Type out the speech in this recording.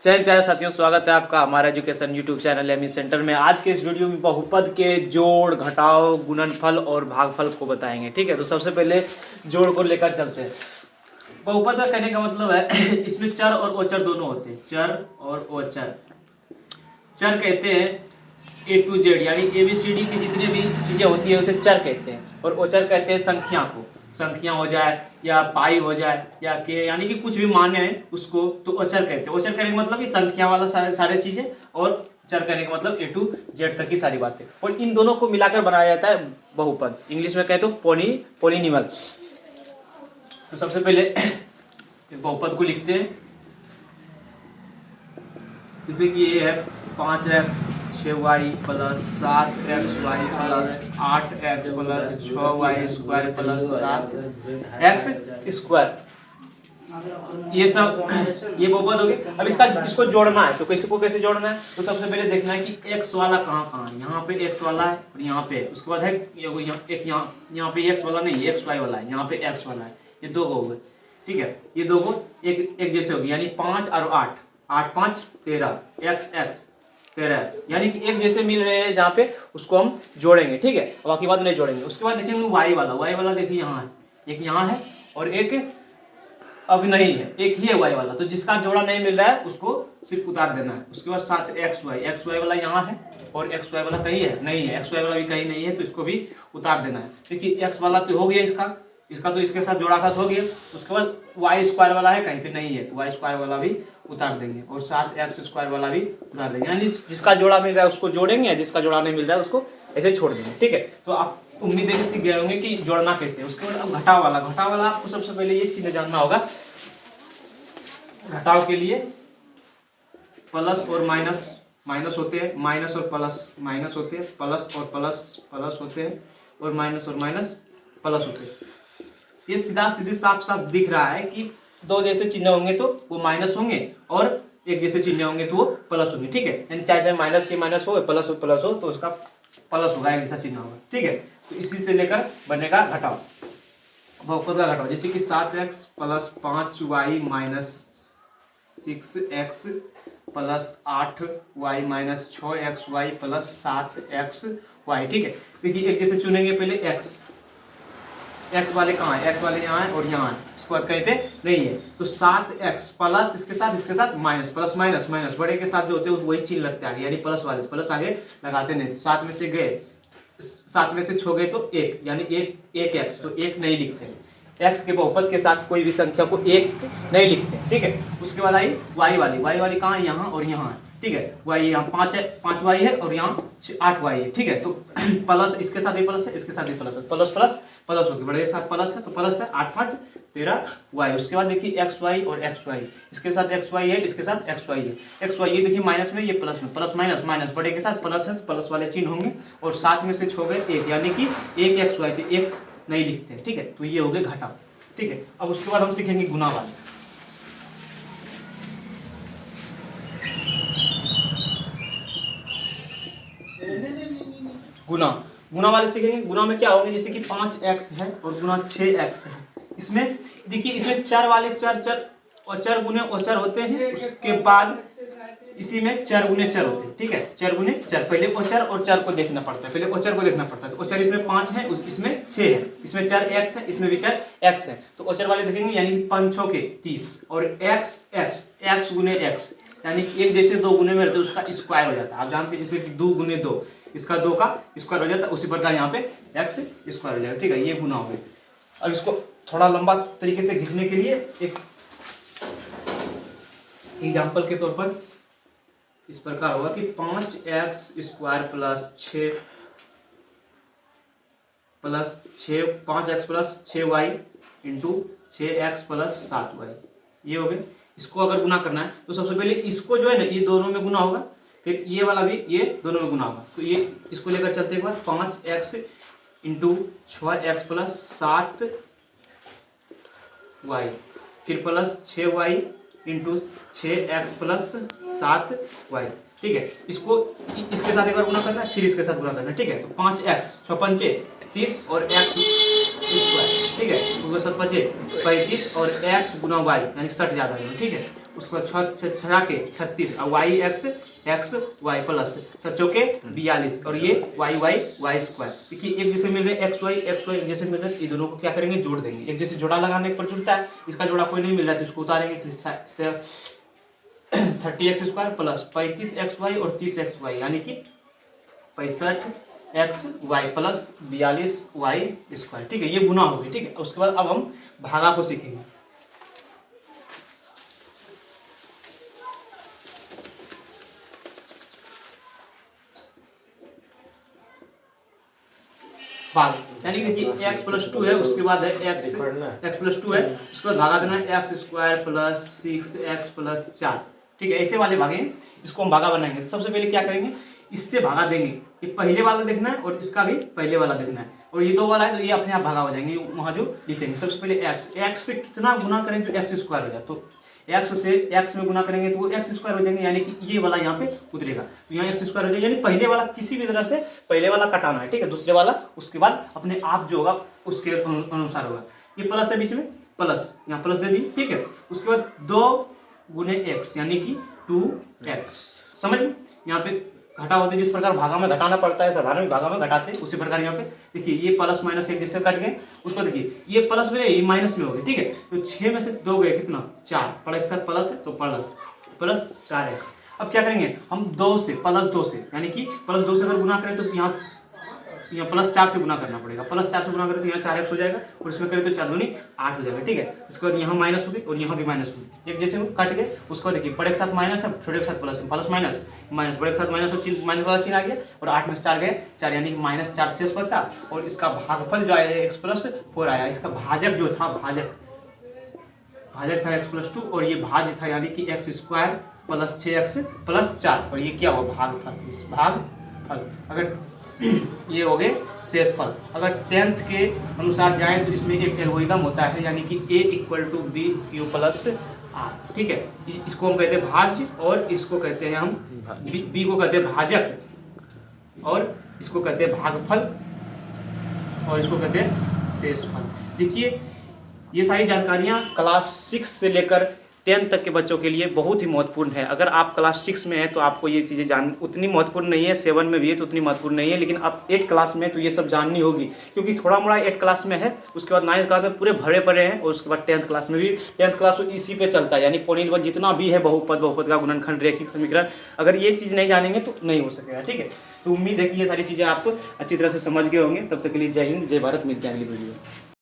जय हिंद प्यारे साथियों, स्वागत है आपका हमारा education YouTube channel ME centre में। आज के इस वीडियो में बहुपद के जोड़, घटाव, गुणनफल और भागफल को बताएंगे। ठीक है, तो सबसे पहले जोड़ को लेकर चलते हैं। बहुपद का कहने का मतलब है इसमें चर और ओचर दोनों होते हैं। चर और ओचर। चर कहते हैं ए टू जेड, यानी ABCD की जितने भी चीजें होती है उसे चर कहते हैं। और ओचर कहते हैं संख्या को। संख्या हो जाए या पाई हो जाए या के, यानी कि कुछ भी मान है उसको तो ओचर कहते हैं। ओचर कहने का मतलब कि संख्या वाला सारे चीजें, और चर कहने का मतलब A to Z तक की सारी बातें। और इन दोनों को मिलाकर बनाया जाता है बहुपद। इंग्लिश में कहते हो पोलिनिमल। तो सबसे पहले बहुपद को लिखते हैं, जैसे कि ये है 5x 6y plus 7xy plus 8x plus 6y square plus 7x square. ये सब ये बहुपद हो गए। अब इसको जोड़ना है, तो कैसे जोड़ना है? तो सबसे पहले देखना है कि x वाला कहाँ है। यहाँ पे x वाला है और यहाँ पे, उसके बाद है यहाँ पे x वाला नहीं, xy वाला है, यहाँ पे x वाला है। ये दो हो गए। ठीक है, ये दो को एक जैसे होगी, यानी 5 और 8, 8 5 13, x 13x, यानी कि एक जैसे मिल रहे हैं जहाँ पे, उसको हम जोड़ेंगे। ठीक है, बाकी बात नहीं जोड़ेंगे। उसके बाद देखेंगे y वाला देखिए यहाँ है, एक यहाँ है और एक अब नहीं है, एक ही है y वाला। तो जिसका जोड़ा नहीं मिल रहा है उसको सिर्फ उतार देना है। उसके बाद 7xy वाला यहाँ है और xy वाला कहीं है नहीं है, xy वाला भी कहीं नहीं है, तो इसको भी उतार देना है। देखिए x वाला तो हो गया, इसका तो इसके साथ जोड़ा खास हो गया। उसके बाद y स्क्वायर वाला है कहीं पे नहीं है, तो y स्क्वायर वाला भी उतार देंगे और 7x स्क्वायर वाला भी उतार देंगे। यानी जिसका जोड़ा मिल रहा है उसको जोड़ेंगे, जिसका जोड़ा नहीं मिल रहा है उसको ऐसे छोड़ देंगे। ठीक है, तो आप उम्मीद है कि सीख गए होंगे कि जोड़ना कैसे है। उसके बाद अब घटाव वाला आपको सबसे पहले ये चीजें जानना होगा। घटाव के लिए प्लस और माइनस होते हैं, माइनस और प्लस माइनस होते हैं, प्लस और प्लस होते हैं, और माइनस प्लस होते हैं। ये सीधी साफ दिख रहा है कि दो जैसे चिन्ह होंगे तो वो माइनस होंगे और एक जैसे चिन्ह होंगे तो वो प्लस होंगे। ठीक है, यानी चाहे माइनस से माइनस हो, प्लस हो तो उसका प्लस होगा, एक जैसा चिन्ह होगा। ठीक है, तो इसी से लेकर बनेगा घटाव, बहुपद का घटाव। जैसे कि 7x plus 5y minus 6x plus 8y minus 6xy plus 7xy। ठीक है, देखिए एक जैसे चुनेंगे पहले x वाले कहाँ है, x वाले यहाँ है और यहाँ है, इसको कहते नहीं है। तो 7x प्लस इसके साथ माइनस, प्लस माइनस बड़े के साथ जो होते हैं वही चिन्ह लगते आगे, यानी प्लस वाले प्लस आगे लगाते नहीं। 7 में से गए, 7 में से 6 गए तो 1, यानी एक x, तो 1 नहीं लिखते। x के बहुपद के साथ कोई भी संख्या को 1 नहीं लिखते। ठीक है, उसके बाद आई y वाली कहाँ है, यहाँ और यहाँ है। ठीक है, y यहाँ 5y है और यहाँ 8y है। ठीक है, तो प्लस इसके साथ भी प्लस है, इसके साथ भी प्लस है, प्लस हो गया, बड़े के साथ प्लस है तो प्लस है 8 5 13y। उसके बाद देखिए xy और xy, इसके साथ xy है, इसके साथ xy है। xy ये देखिए माइनस में, ये प्लस में, प्लस माइनस बड़े के साथ प्लस है, प्लस वाले चिन्ह होंगे और 7 में से 6 गए 1, यानी कि 1 xy थे, 1 नहीं लिखते। ठीक है, तो ये हो गए घटाव। ठीक है, अब उसके बाद हम सीखेंगे गुणा वाले। गुणा वाले सीखेंगे। गुणा में क्या होगा, जैसे कि 5x है और गुणा 6x है। इसमें देखिए, इसमें चर वाले चर और चर गुने ओचर होते हैं। उसके बाद इसी में चर गुने चर होते हैं। ठीक है, चर गुने चर, पहले ओचर और चर को देखना पड़ता है, पहले ओचर को देखना पड़ता है। तो ओचर इसमें 5 है, इसमें 6 है, इसमें चर x है, इसमें भी चर x है। तो ओचर वाले देखेंगे, यानी 5 6 के 30 और x गुने x, यानी एक जैसे दो गुने में रहते उसका स्क्वायर हो जाता है। आप जानते हैं जैसे कि 2 गुने 2, इसका 2 का स्क्वायर हो जाता है, उसी प्रकार यहाँ पे x स्क्वायर हो जाएगा। ठीक है, ये गुना हो गया। अब इसको थोड़ा लंबा तरीके से खींचने के लिए एक एग्जाम्पल के तौर पर इस प्रकार होगा कि 5x square plus 5x plus 6y into 6x plus 7y, ये हो गए। इसको अगर गुना करना है तो सबसे पहले इसको जो है ना, ये दोनों में गुना होगा, फिर ये वाला भी ये दोनों में गुना होगा। तो ये इसको लेकर चलते एक बार, 5x into 6x plus 7y, फिर plus 6y into 6x plus 7y। ठीक है, इसको इसके साथ एक बार गुना करना है, फिर इसके साथ गुना करना है। ठीक है, तो 5x 6 पंचे 30 और x स्क्वायर। ठीक है, 7 5 35 और x गुना y, यानी 60 ज्यादा है। ठीक है, उसके बाद 6 के 36 और y x x y plus 7 के 42 और ये वाई वाई वाई स्क्वायर। देखिए एक जैसे मिल रहे एक्स वाई एक जैसे मिल रहे, ये दोनों को क्या करेंगे, जोड़ देंगे। एक जैसे जोड़ा लगाने पर जुड़ता है, इसका जोड़ा कोई नहीं मिल रहा है तो इसको उतारेंगे। 30x स्क्वायर प्लस 35xy और 30xy यानी कि 65xy प्लस 42y स्क्वायर। ठीक है, ये गुना हो गई। ठीक है, उसके बाद अब हम भागा को सीखेंगे। भाग यानी कि देखिए x प्लस 2 है, उसके बाद है x प्लस 2 है, उसके बाद भागा देना है x square plus 6x plus 4। ठीक है, ऐसे वाले भागे इसको हम भागा बनाएंगे। तो सबसे पहले क्या करेंगे, इससे भागा देंगे। ये पहले वाला देखना है और इसका भी पहले वाला देखना है, और ये दो वाला है तो ये अपने आप भागा हो जाएंगे वहाँ जो लिखेंगे। सबसे पहले x से कितना गुना करें जो x स्क्वायर हो जाए, तो x से x में गुना करेंगे तो वो x स्क्वायर हो जाएंगे, यानी कि ये वाला यहाँ पे उतरेगा तो यहाँ x स्क्वायर हो जाएगा। यानी पहले वाला किसी भी तरह से पहले वाला कटाना है। ठीक है, दूसरे वाला उसके बाद अपने आप जो होगा उसके अनुसार होगा। ये प्लस है बीच में, प्लस यहाँ प्लस दे दी। ठीक है, उसके बाद 2 गुने x यानी कि 2x। समझ में, यहाँ पे घटा होते जिस प्रकार भागा में घटाना पड़ता है, साधारण भागा में घटाते हैं, उसी प्रकार यहाँ पे देखिए ये प्लस माइनस एक जैसे कट गए, उसको देखिए ये प्लस में ये माइनस में हो गए। ठीक है, तो 6 में से 2 गए कितना 4, पड़ा के साथ प्लस है तो प्लस 4x। अब क्या करेंगे हम 2 से प्लस 2 से यानी कि प्लस 2 से अगर गुना करें तो यहाँ प्लस 4 से गुना करना पड़ेगा। प्लस 4 से गुना करें तो यहाँ 4x हो जाएगा और इसमें करें तो 4 दूनी 8 हो जाएगा। ठीक है, उसके बाद यहाँ माइनस होगी और यहाँ भी माइनस होगी, एक जैसे कट गए। उसके बाद देखिए बड़े के साथ माइनस है, छोटे के साथ प्लस, प्लस माइनस माइनस, बड़े के साथ माइनस और माइनस वाला चिन्ह आ गया और 8 में 4 गए 4 यानी कि -4 शेष बचा। और इसका भागफल जो आया x प्लस 4 आया। इसका भाजक जो था भाजक था x प्लस 2 और ये भाज्य था यानी कि x square plus 6x plus 4 और ये क्या हुआ भागफल। अगर ये हो गए शेषफल। अगर 10th के अनुसार जाएं तो इसमें एक एल्गोरिथम होता है यानी कि a = b³ + r। ठीक है, इसको हम कहते हैं भाज्य और इसको कहते हैं हम b को कहते हैं भाजक और इसको कहते हैं भागफल और इसको कहते हैं शेषफल। देखिए ये सारी जानकारियाँ क्लास 6 से लेकर 10 तक के बच्चों के लिए बहुत ही महत्वपूर्ण है। अगर आप क्लास 6 में हैं तो आपको ये चीज़ें उतनी महत्वपूर्ण नहीं है, 7 में भी है तो उतनी महत्वपूर्ण नहीं है, लेकिन आप 8 क्लास में तो ये सब जाननी होगी क्योंकि थोड़ा मोड़ा 8 क्लास में है, उसके बाद 9th क्लास में पूरे भरे पड़े हैं और उसके बाद 10th क्लास में भी। 10th क्लास तो इसी पे चलता है यानी पॉइंट जितना भी है बहुपद का गुणनखंड, रैखिक समीकरण, अगर ये चीज़ नहीं जानेंगे तो नहीं हो सकेगा। ठीक है, तो उम्मीद है कि ये सारी चीज़ें आप अच्छी तरह से समझ गए होंगे। तब तक के लिए जय हिंद, जय भारत, मिलते हैं अगली वीडियो में।